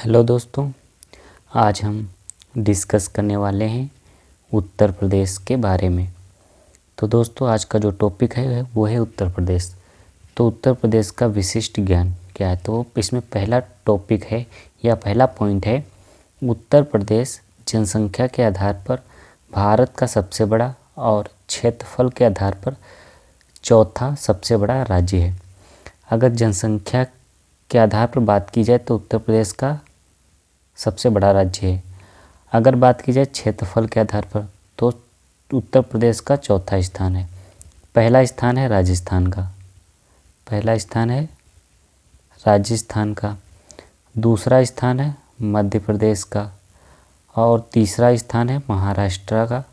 Hello दोस्तों, आज हम डिस्कस करने वाले हैं उत्तर प्रदेश के बारे में। तो दोस्तों, आज का जो टॉपिक है वो है उत्तर प्रदेश। तो उत्तर प्रदेश का विशिष्ट ज्ञान क्या है, तो इसमें पहला टॉपिक है या पहला पॉइंट है, उत्तर प्रदेश जनसंख्या के आधार पर भारत का सबसे बड़ा और क्षेत्रफल के आधार पर चौथा सबसे बड़ा राज्य है। अगर जनसंख्या के आधार पर बात की जाए तो उत्तर प्रदेश का सबसे बड़ा राज्य है। अगर बात की जाए क्षेत्रफल के आधार पर तो उत्तर प्रदेश का चौथा स्थान है। पहला स्थान है राजस्थान का, दूसरा स्थान है मध्य प्रदेश का, और तीसरा स्थान है महाराष्ट्र का,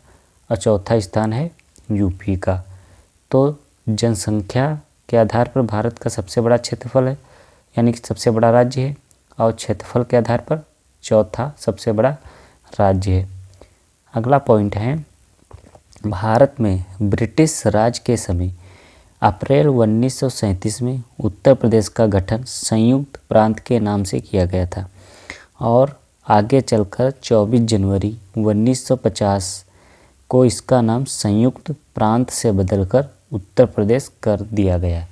और चौथा स्थान है यूपी का। तो जनसंख्या के आधार पर भारत का सबसे बड़ा क्षेत्रफल है, यानी कि सबसे बड़ा राज्य है, और क्षेत्रफल के आधार पर चौथा सबसे बड़ा राज्य है। अगला पॉइंट है, भारत में ब्रिटिश राज के समय अप्रैल 1937 में उत्तर प्रदेश का गठन संयुक्त प्रांत के नाम से किया गया था, और आगे चलकर 24 जनवरी 1950 को इसका नाम संयुक्त प्रांत से बदलकर उत्तर प्रदेश कर दिया गया।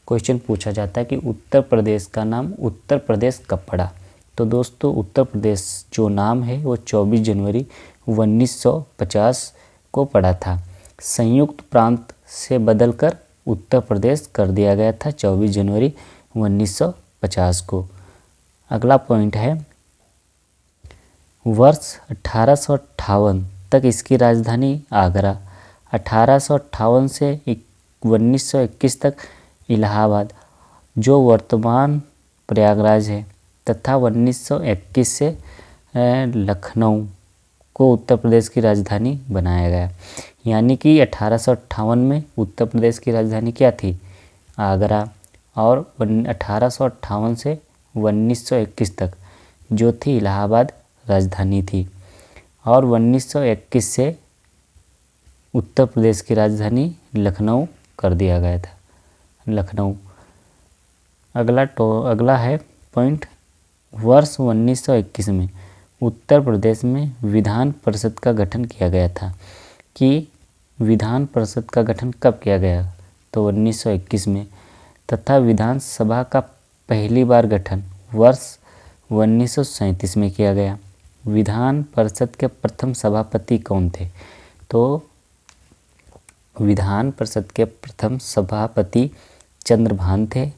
क्वेश्चन पूछा जाता है कि उत्तर प्रदेश का नाम उत्तर प्रदेश कब पड़ा। तो दोस्तों, उत्तर प्रदेश जो नाम है वो 24 जनवरी 1950 को पड़ा था। संयुक्त प्रांत से बदलकर उत्तर प्रदेश कर दिया गया था 24 जनवरी 1950 को। अगला पॉइंट है, वर्ष 1858 तक इसकी राजधानी आगरा, 1858 से 1921 तक इलाहाबाद जो वर्तमान प्रयागराज है, तथा 1921 से लखनऊ को उत्तर प्रदेश की राजधानी बनाया गया। यानी कि 1858 में उत्तर प्रदेश की राजधानी क्या थी, आगरा, और 1858 से 1921 तक जो थी इलाहाबाद राजधानी थी, और 1921 से उत्तर प्रदेश की राजधानी लखनऊ कर दिया गया था, लखनऊ। अगला है पॉइंट, वर्ष 1921 में उत्तर प्रदेश में विधान परिषद का गठन किया गया था। कि विधान परिषद का गठन कब किया गया, तो 1921 में, तथा विधानसभा का पहली बार गठन वर्ष 1937 में किया गया। विधान परिषद के प्रथम सभापति कौन थे, तो विधान परिषद के प्रथम सभापति चंद्रभान थे,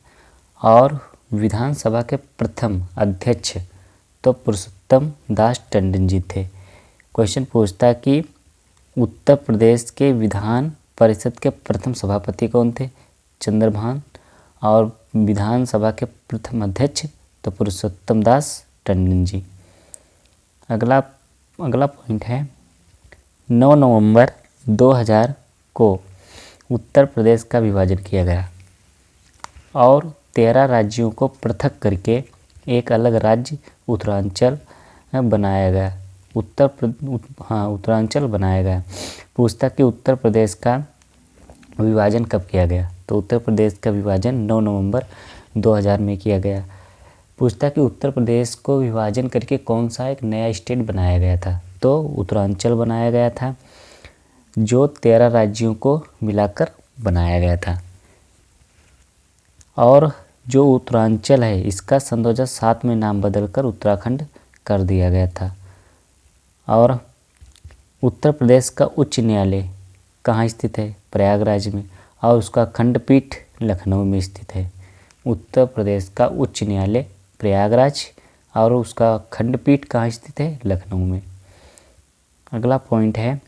और विधानसभा के प्रथम अध्यक्ष तो पुरुषोत्तम दास टंडन जी थे। क्वेश्चन पूछता है कि उत्तर प्रदेश के विधान परिषद के प्रथम सभापति कौन थे, चंद्रभान, और विधानसभा के प्रथम अध्यक्ष तो पुरुषोत्तम दास टंडन जी। अगला पॉइंट है, 9 नवंबर 2000 को उत्तर प्रदेश का विभाजन किया गया और 13 राज्यों को पृथक करके एक अलग राज्य उत्तरांचल बनाया गया। उत्तरांचल बनाया गया। पूछता कि उत्तर प्रदेश का विभाजन कब किया गया, तो उत्तर प्रदेश का विभाजन 9 नवंबर 2000 में किया गया। पूछता कि उत्तर प्रदेश को विभाजन करके कौन सा एक नया स्टेट बनाया गया था, तो उत्तरांचल बनाया गया था, जो 13 राज्यों को मिलाकर बनाया गया था। और जो उत्तरांचल है इसका सन 2007 में नाम बदलकर उत्तराखंड कर दिया गया था। और उत्तर प्रदेश का उच्च न्यायालय कहाँ स्थित है, प्रयागराज में, और उसका खंडपीठ लखनऊ में स्थित है। उत्तर प्रदेश का उच्च न्यायालय प्रयागराज और उसका खंडपीठ कहाँ स्थित है, लखनऊ में। अगला पॉइंट है,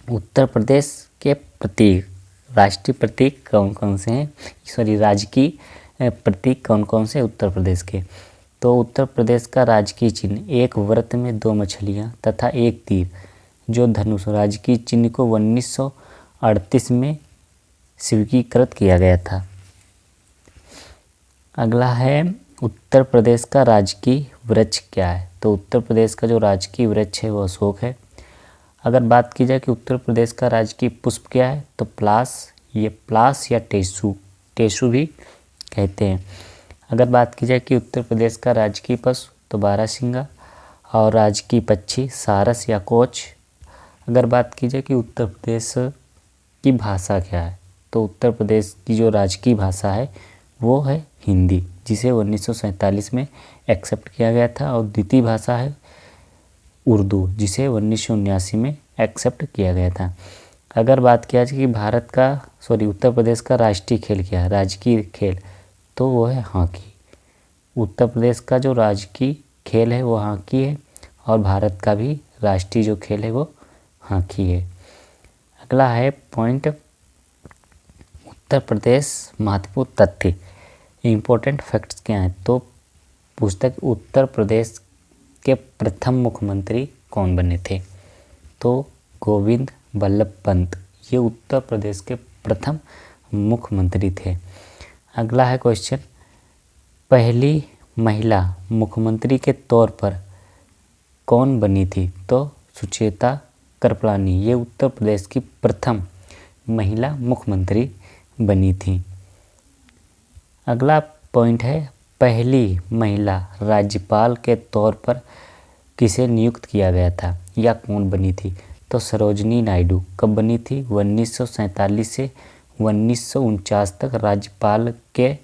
उत्तर प्रदेश के प्रतीक, राष्ट्रीय प्रतीक कौन कौन से हैं, राजकीय प्रतीक कौन कौन से उत्तर प्रदेश के। तो उत्तर प्रदेश का राजकीय चिन्ह एक वृत्त में 2 मछलियां तथा एक तीर जो धनुष। राजकीय चिन्ह को 1938 में स्वीकृत किया गया था। अगला है, उत्तर प्रदेश का राजकीय वृक्ष क्या है, तो उत्तर प्रदेश का जो राजकीय वृक्ष है वो अशोक है। अगर बात की जाए कि उत्तर प्रदेश का राजकीय पुष्प क्या है, तो प्लास या टेसू भी कहते हैं। अगर बात की जाए कि उत्तर प्रदेश का राजकीय पशु, तो बारहसिंगा। और राजकीय पक्षी सारस या कोच। अगर बात की जाए कि उत्तर प्रदेश की भाषा क्या है, तो उत्तर प्रदेश की जो राजकीय भाषा है वो है हिंदी, जिसे 1947 में एक्सेप्ट किया गया था। और द्वितीय भाषा है उर्दू, जिसे 1979 में एक्सेप्ट किया गया था। अगर बात किया जाए कि उत्तर प्रदेश का राष्ट्रीय खेल क्या है, राजकीय खेल, तो वो है हॉकी। उत्तर प्रदेश का जो राजकीय खेल है वो हॉकी है, और भारत का भी राष्ट्रीय जो खेल है वो हॉकी है। अगला है पॉइंट, उत्तर प्रदेश महत्वपूर्ण तथ्य, इम्पोर्टेंट फैक्ट्स क्या हैं। तो पूछता है उत्तर प्रदेश के प्रथम मुख्यमंत्री कौन बने थे, तो गोविंद बल्लभ पंत, ये उत्तर प्रदेश के प्रथम मुख्यमंत्री थे। अगला है क्वेश्चन, पहली महिला मुख्यमंत्री के तौर पर कौन बनी थी, तो सुचेता कृपलानी, ये उत्तर प्रदेश की प्रथम महिला मुख्यमंत्री बनी थी। अगला पॉइंट है, पहली महिला राज्यपाल के तौर पर किसे नियुक्त किया गया था या कौन बनी थी, तो सरोजनी नायडू। कब बनी थी, 1947 से 1949 तक राज्यपाल के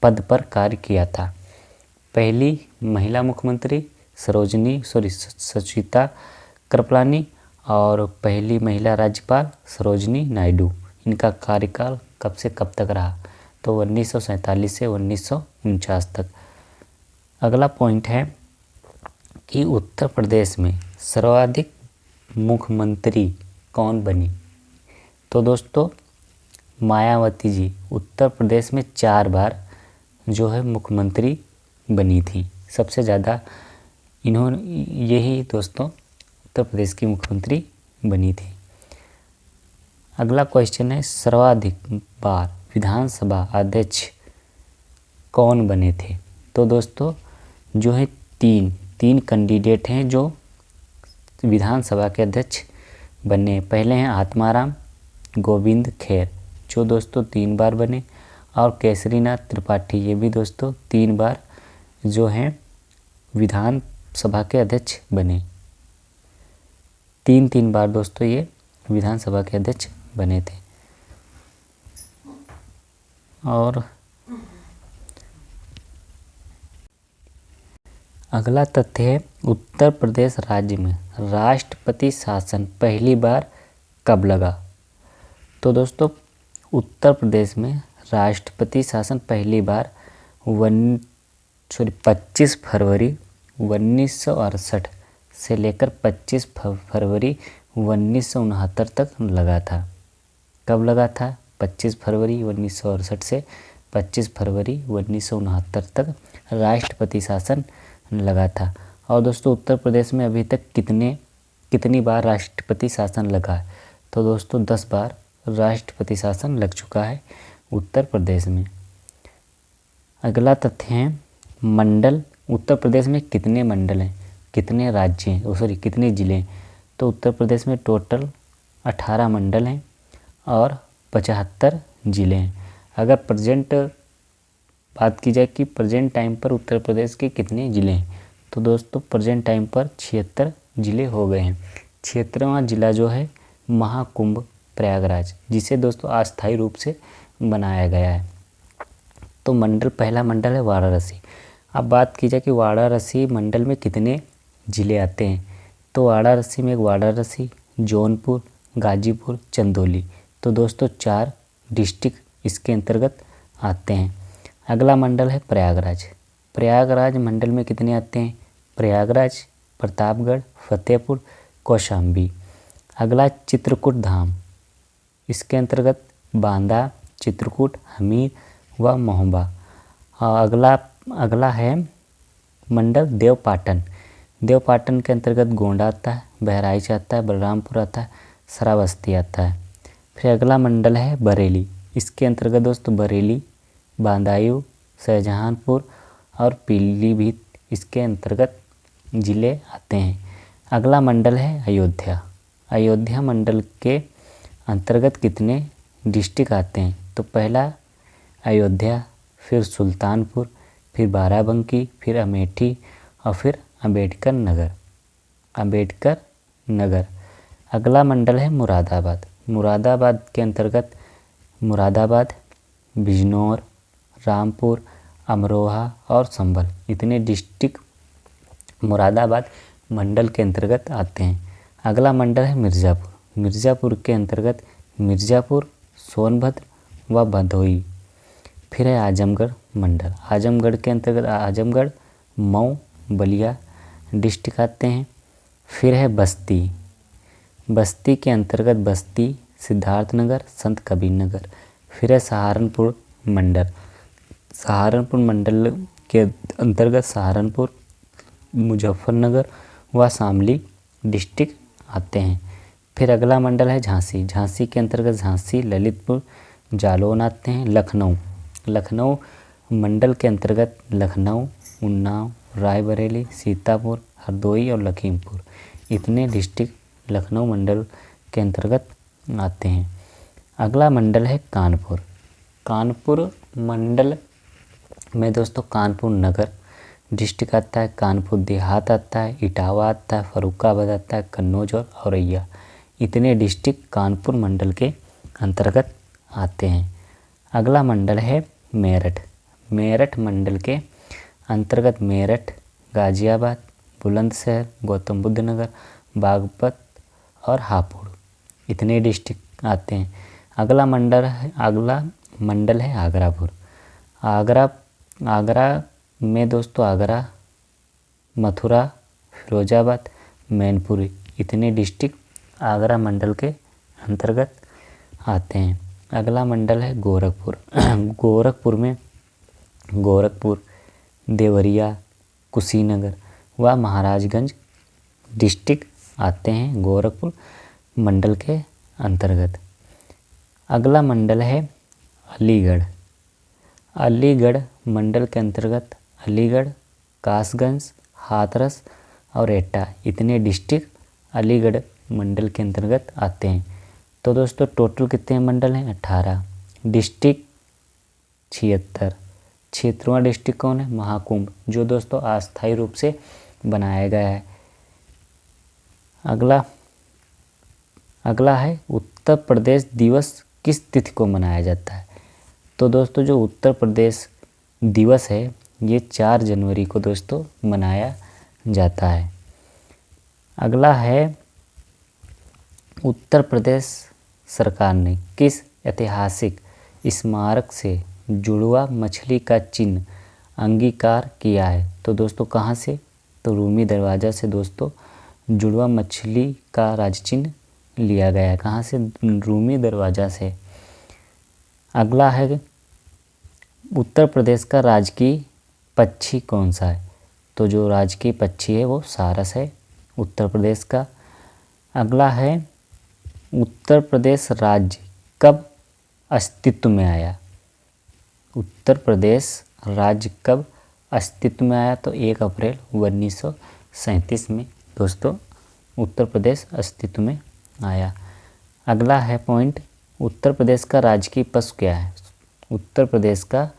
पद पर कार्य किया था। पहली महिला मुख्यमंत्री सुचेता कृपलानी, और पहली महिला राज्यपाल सरोजनी नायडू। इनका कार्यकाल कब से कब तक रहा, तो 1947 से 1949 तक। अगला पॉइंट है कि उत्तर प्रदेश में सर्वाधिक मुख्यमंत्री कौन बनी, तो दोस्तों मायावती जी उत्तर प्रदेश में 4 बार जो है मुख्यमंत्री बनी थी। सबसे ज़्यादा यही दोस्तों उत्तर प्रदेश की मुख्यमंत्री बनी थी। अगला क्वेश्चन है, सर्वाधिक बार विधानसभा अध्यक्ष कौन बने थे, तो दोस्तों जो है तीन कैंडिडेट हैं जो विधानसभा के अध्यक्ष बने। पहले हैं आत्माराम गोविंद खेर, जो दोस्तों 3 बार बने, और केसरीनाथ त्रिपाठी, ये भी दोस्तों 3 बार जो हैं विधानसभा के अध्यक्ष बने। 3 बार दोस्तों ये विधानसभा के अध्यक्ष बने थे। और अगला तथ्य है, उत्तर प्रदेश राज्य में राष्ट्रपति शासन पहली बार कब लगा, तो दोस्तों उत्तर प्रदेश में राष्ट्रपति शासन पहली बार 25 फरवरी 1968 से लेकर 25 फरवरी 1969 तक लगा था। कब लगा था, 25 फरवरी 1968 से 25 फरवरी 1969 तक राष्ट्रपति शासन लगा था। और दोस्तों उत्तर प्रदेश में अभी तक कितनी बार राष्ट्रपति शासन लगा है, तो दोस्तों 10 बार राष्ट्रपति शासन लग चुका है उत्तर प्रदेश में। अगला तथ्य है, मंडल, उत्तर प्रदेश में कितने मंडल हैं, कितने राज्य हैं, कितने ज़िले हैं, तो उत्तर प्रदेश में टोटल 18 मंडल हैं और 75 ज़िले हैं। अगर प्रेजेंट बात की जाए कि प्रेजेंट टाइम पर उत्तर प्रदेश के कितने ज़िले हैं, तो दोस्तों प्रेजेंट टाइम पर 76 ज़िले हो गए हैं। 76वां ज़िला जो है महाकुंभ प्रयागराज, जिसे दोस्तों अस्थायी रूप से बनाया गया है। तो पहला मंडल है वाराणसी। अब बात की जाए कि वाराणसी मंडल में कितने ज़िले आते हैं, तो वाराणसी में वाराणसी, जौनपुर, गाजीपुर, चंदौली, तो दोस्तों 4 डिस्ट्रिक्ट इसके अंतर्गत आते हैं। अगला मंडल है प्रयागराज। प्रयागराज मंडल में कितने आते हैं, प्रयागराज, प्रतापगढ़, फतेहपुर, कौशाम्बी। अगला चित्रकूट धाम, इसके अंतर्गत बांदा, चित्रकूट, हमीर व महोबा। अगला है मंडल देवपाटन। देवपाटन के अंतर्गत गोंडा आता है, बहराइच आता है, बलरामपुर आता है, श्रावस्ती आता है। फिर अगला मंडल है बरेली। इसके अंतर्गत दोस्तों बरेली, बदायूं, शाहजहांपुर और पीलीभीत इसके अंतर्गत ज़िले आते हैं। अगला मंडल है अयोध्या। अयोध्या मंडल के अंतर्गत कितने डिस्ट्रिक्ट आते हैं, तो पहला अयोध्या, फिर सुल्तानपुर, फिर बाराबंकी, फिर अमेठी और फिर अम्बेडकर नगर, अम्बेडकर नगर। अगला मंडल है मुरादाबाद। मुरादाबाद के अंतर्गत मुरादाबाद, बिजनौर, रामपुर, अमरोहा और संभल इतने डिस्ट्रिक्ट मुरादाबाद मंडल के अंतर्गत आते हैं। अगला मंडल है मिर्ज़ापुर। मिर्ज़ापुर के अंतर्गत मिर्ज़ापुर, सोनभद्र व भदोही। फिर है आजमगढ़ मंडल। आजमगढ़ के अंतर्गत आजमगढ़, मऊ, बलिया डिस्ट्रिक्ट आते हैं। फिर है बस्ती। बस्ती के अंतर्गत बस्ती, सिद्धार्थनगर, संत कबीरनगर। फिर है सहारनपुर मंडल। सहारनपुर मंडल के अंतर्गत सहारनपुर, मुजफ्फरनगर व शामली डिस्ट्रिक्ट आते हैं। फिर अगला मंडल है झांसी। झांसी के अंतर्गत झांसी, ललितपुर, जालौन आते हैं। लखनऊ। लखनऊ मंडल के अंतर्गत लखनऊ, उन्नाव, रायबरेली, सीतापुर, हरदोई और लखीमपुर इतने डिस्ट्रिक्ट लखनऊ मंडल के अंतर्गत आते हैं। अगला मंडल है कानपुर। कानपुर मंडल में दोस्तों कानपुर नगर डिस्ट्रिक्ट आता है, कानपुर देहात आता है, इटावा आता है, फर्रुखाबाद आता है, कन्नौज और औरैया इतने डिस्ट्रिक्ट कानपुर मंडल के अंतर्गत आते हैं। अगला मंडल है मेरठ। मेरठ मंडल के अंतर्गत मेरठ, गाजियाबाद, बुलंदशहर, गौतम बुद्ध नगर, बागपत और हापुड़ इतने डिस्ट्रिक्ट आते हैं। अगला मंडल है आगरापुर। आगरा में दोस्तों आगरा, मथुरा, फिरोजाबाद, मैनपुरी इतने डिस्ट्रिक्ट आगरा मंडल के अंतर्गत आते हैं। अगला मंडल है गोरखपुर। गोरखपुर, देवरिया, कुशीनगर व महाराजगंज डिस्ट्रिक्ट आते हैं गोरखपुर मंडल के अंतर्गत। अगला मंडल है अलीगढ़। अलीगढ़ मंडल के अंतर्गत अलीगढ़, कासगंज, हाथरस और एटा इतने डिस्ट्रिक्ट अलीगढ़ मंडल के अंतर्गत आते हैं। तो दोस्तों टोटल कितने मंडल हैं? 18। डिस्ट्रिक्ट 76। क्षेत्रवां डिस्ट्रिक्ट कौन है? महाकुंभ, जो दोस्तों अस्थायी रूप से बनाया गया है। अगला है उत्तर प्रदेश दिवस किस तिथि को मनाया जाता है? तो दोस्तों जो उत्तर प्रदेश दिवस है ये 4 जनवरी को दोस्तों मनाया जाता है। अगला है उत्तर प्रदेश सरकार ने किस ऐतिहासिक स्मारक से जुड़वा मछली का चिन्ह अंगीकार किया है? तो दोस्तों कहाँ से? तो रूमी दरवाज़ा से दोस्तों जुड़वा मछली का राज चिन्ह लिया गया है। कहाँ से? रूमी दरवाज़ा से। अगला है उत्तर प्रदेश का राजकीय पक्षी कौन सा है? तो जो राजकीय पक्षी है वो सारस है उत्तर प्रदेश का। अगला है उत्तर प्रदेश राज्य कब अस्तित्व में आया? उत्तर प्रदेश राज्य कब अस्तित्व में आया? तो 1 अप्रैल 1937 में दोस्तों उत्तर प्रदेश अस्तित्व में आया। अगला है पॉइंट उत्तर प्रदेश का राजकीय पशु क्या है? उत्तर प्रदेश का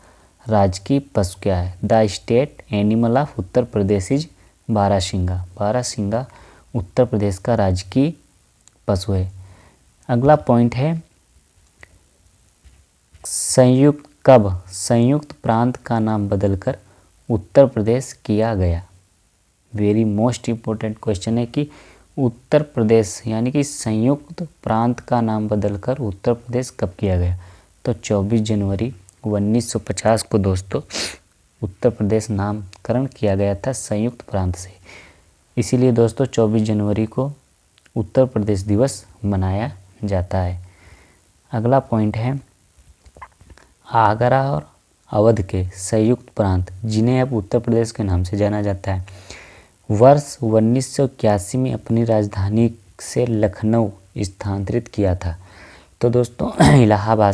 राजकीय पशु क्या है? The state animal of Uttar Pradesh is barasingha. बारहसिंगा उत्तर प्रदेश का राजकीय पशु है। अगला पॉइंट है संयुक्त प्रांत का नाम बदलकर उत्तर प्रदेश किया गया। वेरी मोस्ट इम्पोर्टेंट क्वेश्चन है कि उत्तर प्रदेश यानी कि संयुक्त प्रांत का नाम बदलकर उत्तर प्रदेश कब किया गया? तो 24 जनवरी 1950 को दोस्तों उत्तर प्रदेश नामकरण किया गया था संयुक्त प्रांत से। इसीलिए दोस्तों 24 जनवरी को उत्तर प्रदेश दिवस मनाया जाता है। अगला पॉइंट है आगरा और अवध के संयुक्त प्रांत जिन्हें अब उत्तर प्रदेश के नाम से जाना जाता है वर्ष 1981 में अपनी राजधानी से लखनऊ स्थानांतरित किया था। तो दोस्तों इलाहाबाद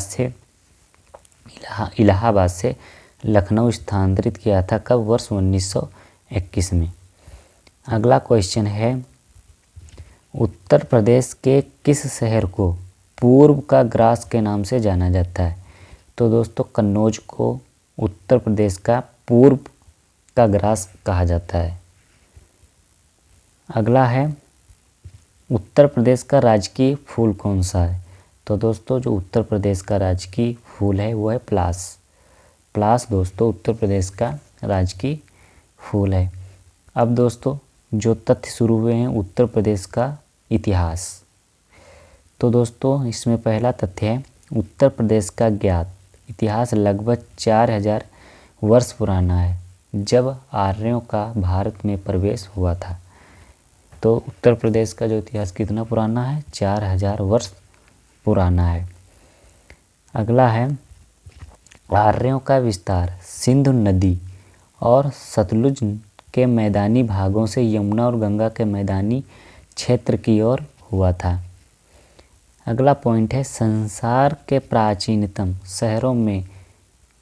से लखनऊ स्थानांतरित किया था कब? वर्ष 1921 में। अगला क्वेश्चन है उत्तर प्रदेश के किस शहर को पूर्व का ग्रास के नाम से जाना जाता है? तो दोस्तों कन्नौज को उत्तर प्रदेश का पूर्व का ग्रास कहा जाता है। अगला है उत्तर प्रदेश का राजकीय फूल कौन सा है। तो दोस्तों जो उत्तर प्रदेश का राजकीय फूल है वो है पलास। पलास दोस्तों उत्तर प्रदेश का राजकीय फूल है। अब दोस्तों जो तथ्य शुरू हुए हैं उत्तर प्रदेश का इतिहास। तो दोस्तों इसमें पहला तथ्य है उत्तर प्रदेश का ज्ञात इतिहास लगभग 4000 वर्ष पुराना है, जब आर्यों का भारत में प्रवेश हुआ था। तो उत्तर प्रदेश का जो इतिहास कितना पुराना है, 4000 वर्ष पुराना है। अगला है आर्यों का विस्तार सिंधु नदी और सतलुज के मैदानी भागों से यमुना और गंगा के मैदानी क्षेत्र की ओर हुआ था। अगला पॉइंट है संसार के प्राचीनतम शहरों में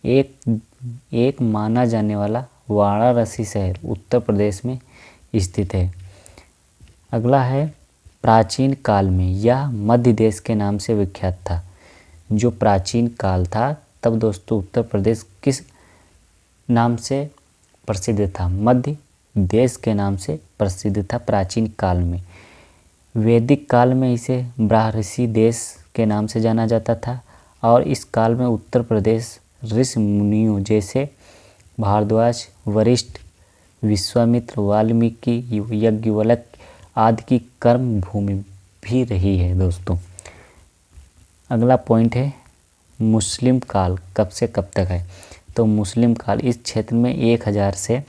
एक माना जाने वाला वाराणसी शहर उत्तर प्रदेश में स्थित है। अगला है प्राचीन काल में यह मध्य देश के नाम से विख्यात था। जो प्राचीन काल था तब दोस्तों उत्तर प्रदेश किस नाम से प्रसिद्ध था, मध्य देश के नाम से प्रसिद्ध था प्राचीन काल में। वैदिक काल में इसे ब्राह्मसी देश के नाम से जाना जाता था और इस काल में उत्तर प्रदेश ऋषि मुनियों जैसे भारद्वाज, वशिष्ठ, विश्वामित्र, वाल्मीकि, याज्ञवल्क्य आदि की कर्म भूमि भी रही है दोस्तों। अगला पॉइंट है मुस्लिम काल कब से कब तक है। तो मुस्लिम काल इस क्षेत्र में 1000 से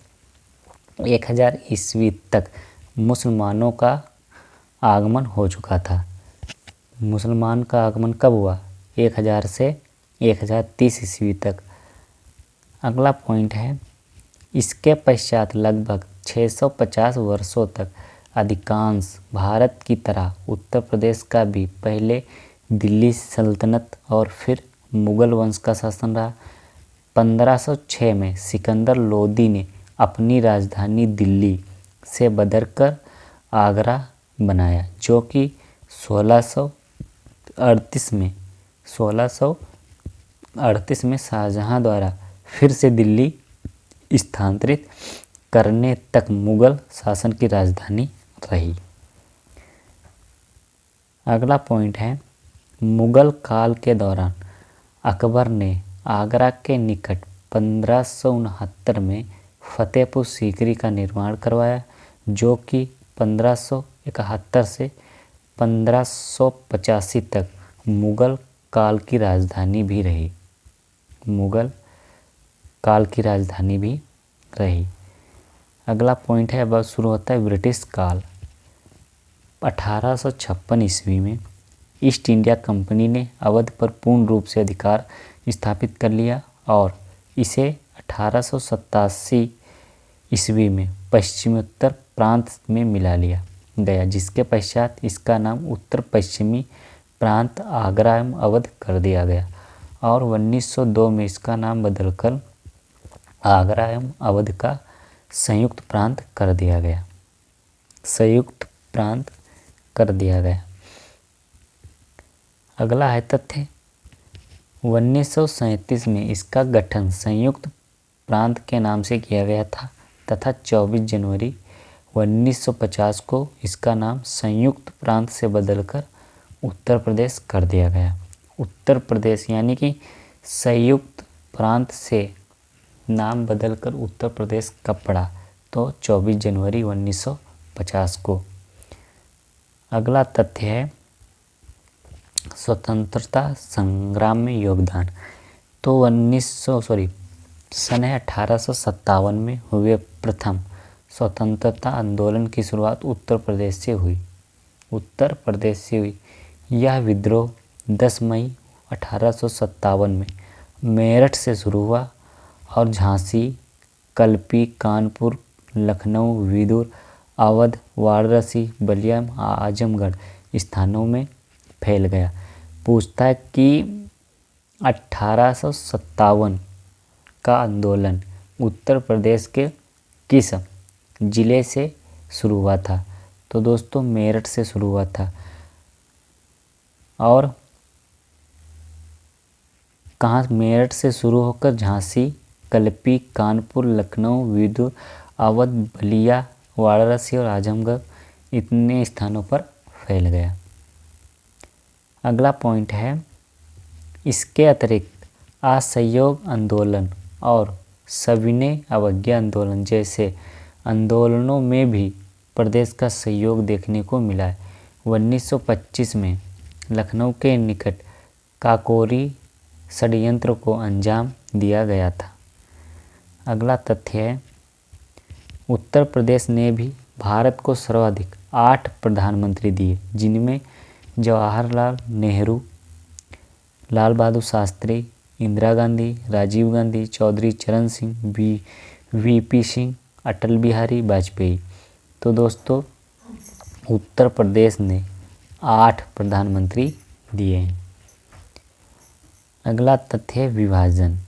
1000 ईस्वी तक मुसलमानों का आगमन हो चुका था। मुसलमान का आगमन कब हुआ, 1000 से 1030 ईस्वी तक। अगला पॉइंट है इसके पश्चात लगभग 650 वर्षों तक अधिकांश भारत की तरह उत्तर प्रदेश का भी पहले दिल्ली सल्तनत और फिर मुगल वंश का शासन रहा। 1506 में सिकंदर लोदी ने अपनी राजधानी दिल्ली से बदलकर आगरा बनाया, जो कि 1638 में शाहजहां द्वारा फिर से दिल्ली स्थानांतरित करने तक मुगल शासन की राजधानी रही। अगला पॉइंट है मुगल काल के दौरान अकबर ने आगरा के निकट 1569 में फतेहपुर सीकरी का निर्माण करवाया, जो कि 1571 से 1585 तक मुगल काल की राजधानी भी रही। मुगल काल की राजधानी भी रही। अगला पॉइंट है अब शुरू होता है ब्रिटिश काल। 1856 ईस्वी में ईस्ट इंडिया कंपनी ने अवध पर पूर्ण रूप से अधिकार स्थापित कर लिया और इसे 1887 ईस्वी में पश्चिमोत्तर प्रांत में मिला लिया गया, जिसके पश्चात इसका नाम उत्तर पश्चिमी प्रांत आगरा एवं अवध कर दिया गया और 1902 में इसका नाम बदलकर आगरा एवं अवध का संयुक्त प्रांत कर दिया गया। संयुक्त प्रांत कर दिया गया। अगला है तथ्य 1937 में इसका गठन संयुक्त प्रांत के नाम से किया गया था तथा 24 जनवरी 1950 को इसका नाम संयुक्त प्रांत से बदलकर उत्तर प्रदेश कर दिया गया। उत्तर प्रदेश यानी कि संयुक्त प्रांत से नाम बदलकर उत्तर प्रदेश कब पड़ा, तो 24 जनवरी 1950 को। अगला तथ्य है स्वतंत्रता संग्राम में योगदान। तो सन 1857 में हुए प्रथम स्वतंत्रता आंदोलन की शुरुआत उत्तर प्रदेश से हुई। उत्तर प्रदेश से हुई। यह विद्रोह 10 मई 1857 में मेरठ से शुरू हुआ और झांसी, कल्पी, कानपुर, लखनऊ, विदुर, अवध, वाराणसी, बलिया, आजमगढ़ स्थानों में फैल गया। पूछता है कि 1857 का आंदोलन उत्तर प्रदेश के किस जिले से शुरू हुआ था, तो दोस्तों मेरठ से शुरू हुआ था। और कहाँ, मेरठ से शुरू होकर झांसी, कल्पी, कानपुर, लखनऊ, विदुर, अवध, बलिया, वाराणसी और आजमगढ़ इतने स्थानों पर फैल गया। अगला पॉइंट है, इसके अतिरिक्त असहयोग आंदोलन और सविनय अवज्ञा आंदोलन जैसे आंदोलनों में भी प्रदेश का सहयोग देखने को मिला है। 1925 में लखनऊ के निकट काकोरी षड्यंत्र को अंजाम दिया गया था। अगला तथ्य है, उत्तर प्रदेश ने भी भारत को सर्वाधिक 8 प्रधानमंत्री दिए, जिनमें जवाहरलाल नेहरू, लाल बहादुर शास्त्री, इंदिरा गांधी, राजीव गांधी, चौधरी चरण सिंह, वीपी सिंह, अटल बिहारी वाजपेयी। तो दोस्तों उत्तर प्रदेश ने 8 प्रधानमंत्री दिए हैं। अगला तथ्य है विभाजन।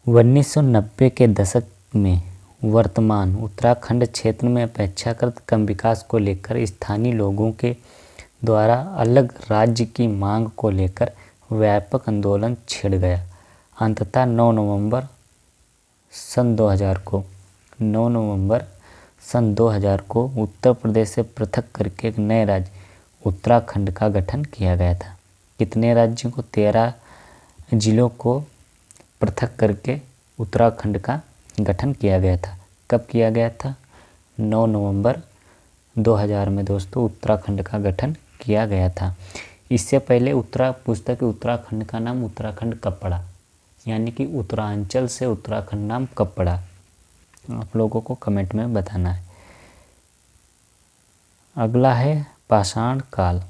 1990 के दशक में वर्तमान उत्तराखंड क्षेत्र में अपेक्षाकृत कम विकास को लेकर स्थानीय लोगों के द्वारा अलग राज्य की मांग को लेकर व्यापक आंदोलन छिड़ गया। अंततः 9 नवंबर सन 2000 को उत्तर प्रदेश से पृथक करके एक नए राज्य उत्तराखंड का गठन किया गया था। कितने राज्यों को? 13 जिलों को पृथक करके उत्तराखंड का गठन किया गया था। कब किया गया था? 9 नवंबर 2000 में दोस्तों उत्तराखंड का गठन किया गया था। इससे पहले पुस्तक उत्तराखंड का नाम उत्तराखंड कब पड़ा, यानी कि उत्तरांचल से उत्तराखंड नाम कब पड़ा, आप लोगों को कमेंट में बताना है। अगला है पाषाण काल।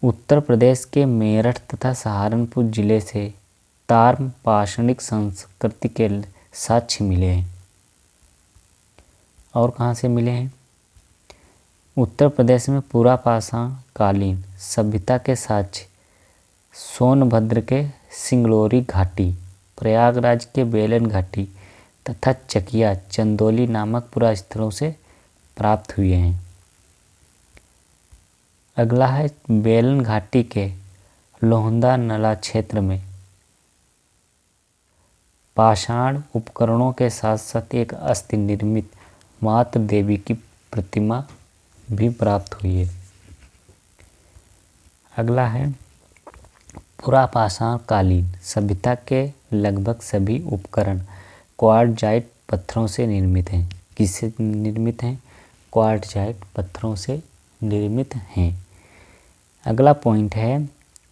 उत्तर प्रदेश के मेरठ तथा सहारनपुर जिले से ताम्र पाषाणिक संस्कृति के साक्ष्य मिले हैं। और कहाँ से मिले हैं? उत्तर प्रदेश में पुरापाषाण कालीन सभ्यता के साक्ष्य सोनभद्र के सिंगरौली घाटी, प्रयागराज के बेलन घाटी तथा चकिया चंदौली नामक पुरास्थलों से प्राप्त हुए हैं। अगला है बेलन घाटी के लोहंदा नाला क्षेत्र में पाषाण उपकरणों के साथ साथ एक अस्थि निर्मित मातृ देवी की प्रतिमा भी प्राप्त हुई है। अगला है पुरापाषाण कालीन सभ्यता के लगभग सभी उपकरण क्वार्टजाइट पत्थरों से निर्मित हैं। किससे निर्मित हैं? क्वार्टजाइट पत्थरों से निर्मित हैं। अगला पॉइंट है,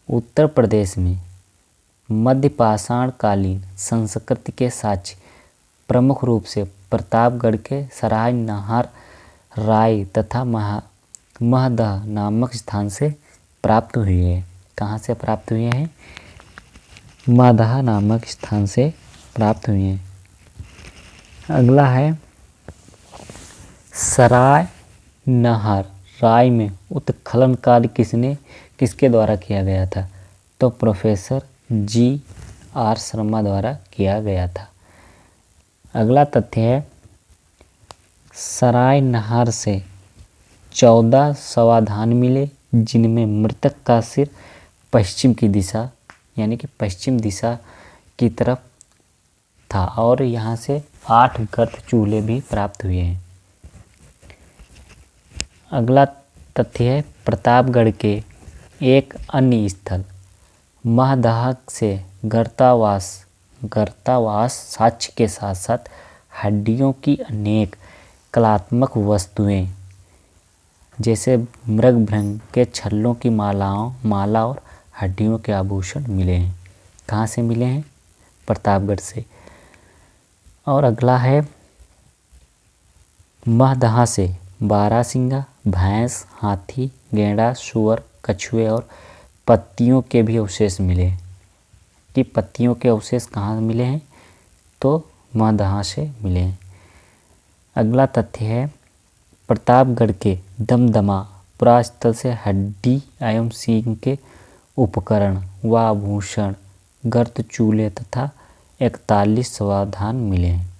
उत्तर प्रदेश में मध्यपाषाण कालीन संस्कृति के साक्ष्य प्रमुख रूप से प्रतापगढ़ के सराय नहार राय तथा महदह नामक स्थान से प्राप्त हुए हैं। कहाँ से प्राप्त हुए हैं? महदह नामक स्थान से प्राप्त हुए हैं। अगला है सराय नहार राय में उत्खनन कार्य किसके द्वारा किया गया था? तो प्रोफेसर G.R. शर्मा द्वारा किया गया था। अगला तथ्य है, सराय नहार से 14 शवाधान मिले, जिनमें मृतक का सिर पश्चिम की दिशा यानी कि पश्चिम दिशा की तरफ था और यहाँ से 8 गर्त चूल्हे भी प्राप्त हुए हैं। अगला तथ्य है, प्रतापगढ़ के एक अन्य स्थल महदह से गर्तावास साक्ष्य के साथ साथ हड्डियों की अनेक कलात्मक वस्तुएं जैसे मृगभृंग के छल्लों की माला और हड्डियों के आभूषण मिले हैं। कहाँ से मिले हैं? प्रतापगढ़ से। और अगला है महदह से बारहसिंगा, भैंस, हाथी, गैंडा, सूअर, कछुए और पत्तियों के भी अवशेष मिले हैं। कि पत्तियों के अवशेष कहाँ मिले हैं? तो महदह से मिले हैं। अगला तथ्य है, प्रतापगढ़ के दमदमा पुरास्थल से हड्डी एवं सींग के उपकरण व आभूषण, गर्त चूल्हे तथा 41 शवाधान मिले हैं।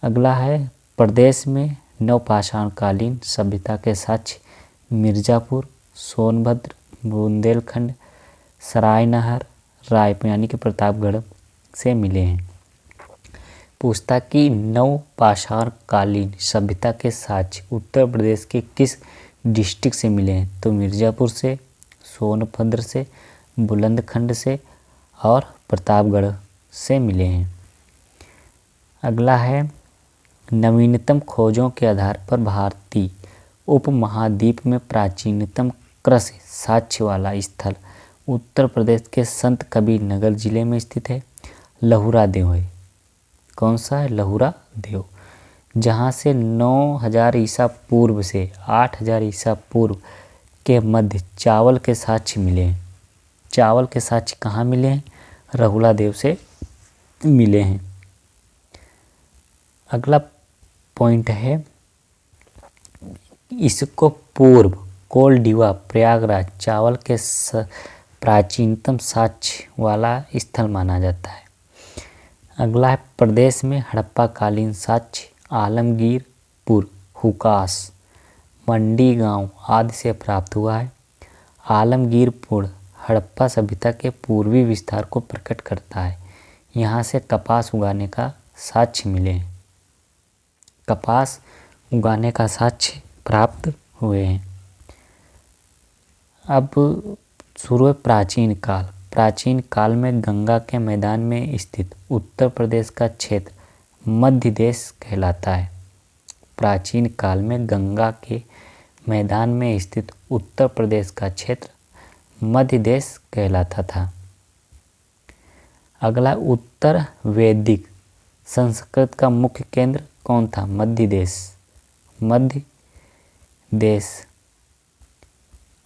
अगला है, प्रदेश में नवपाषाणकालीन सभ्यता के साक्ष्य मिर्जापुर, सोनभद्र, बुंदेलखंड, सरायनहर, रायपुर यानी कि प्रतापगढ़ से मिले हैं। पूछता कि नवपाषाण कालीन सभ्यता के साक्ष्य उत्तर प्रदेश के किस डिस्ट्रिक्ट से मिले हैं? तो मिर्ज़ापुर से, सोनभद्र से, बुलंदखंड से और प्रतापगढ़ से मिले हैं। अगला है, नवीनतम खोजों के आधार पर भारतीय उपमहाद्वीप में प्राचीनतम कृषि साक्ष्य वाला स्थल उत्तर प्रदेश के संत कबीर नगर जिले में स्थित है, लहुरा देव है। कौन सा है? लहुरा देव, जहाँ से 9000 ईसा पूर्व से 8000 ईसा पूर्व के मध्य चावल के साक्ष्य मिले हैं। चावल के साक्ष्य कहाँ मिले हैं? लहुरा देव से मिले हैं। अगला पॉइंट है, इसको पूर्व कोलडीवा प्रयागराज चावल के प्राचीनतम साक्ष्य वाला स्थल माना जाता है। अगला है, प्रदेश में हड़प्पाकालीन साक्ष्य आलमगीरपुर, हुकास, मंडी गांव आदि से प्राप्त हुआ है। आलमगीरपुर हड़प्पा सभ्यता के पूर्वी विस्तार को प्रकट करता है। यहाँ से कपास उगाने का साक्ष्य मिले हैं। कपास उगाने का साक्ष्य प्राप्त हुए हैं। अब शुरू है प्राचीन काल। प्राचीन काल में गंगा के मैदान में स्थित उत्तर प्रदेश का क्षेत्र मध्य देश कहलाता है। प्राचीन काल में गंगा के मैदान में स्थित उत्तर प्रदेश का क्षेत्र मध्य देश कहलाता था। अगला, उत्तर वैदिक संस्कृत का मुख्य केंद्र कौन था? मध्य देश। मध्य देश।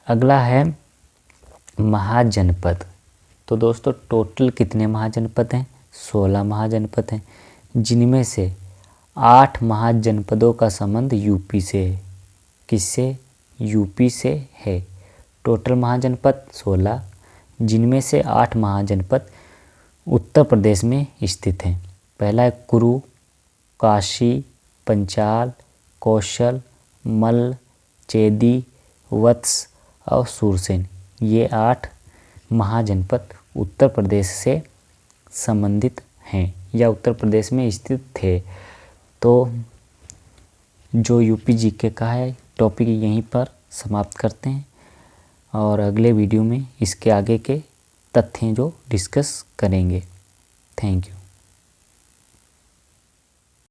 अगला है महाजनपद। तो दोस्तों टोटल कितने महाजनपद हैं? 16 महाजनपद हैं, जिनमें से 8 महाजनपदों का संबंध यूपी से है। किससे? यूपी से है। टोटल महाजनपद 16, जिनमें से 8 महाजनपद उत्तर प्रदेश में स्थित हैं। पहला है कुरु, काशी, पंचाल, कौशल, मल्ल, चेदी, वत्स और सूरसेन। ये 8 महाजनपद उत्तर प्रदेश से संबंधित हैं या उत्तर प्रदेश में स्थित थे। तो जो यूपी जीके का है टॉपिक यहीं पर समाप्त करते हैं और अगले वीडियो में इसके आगे के तथ्य जो डिस्कस करेंगे। Thank you.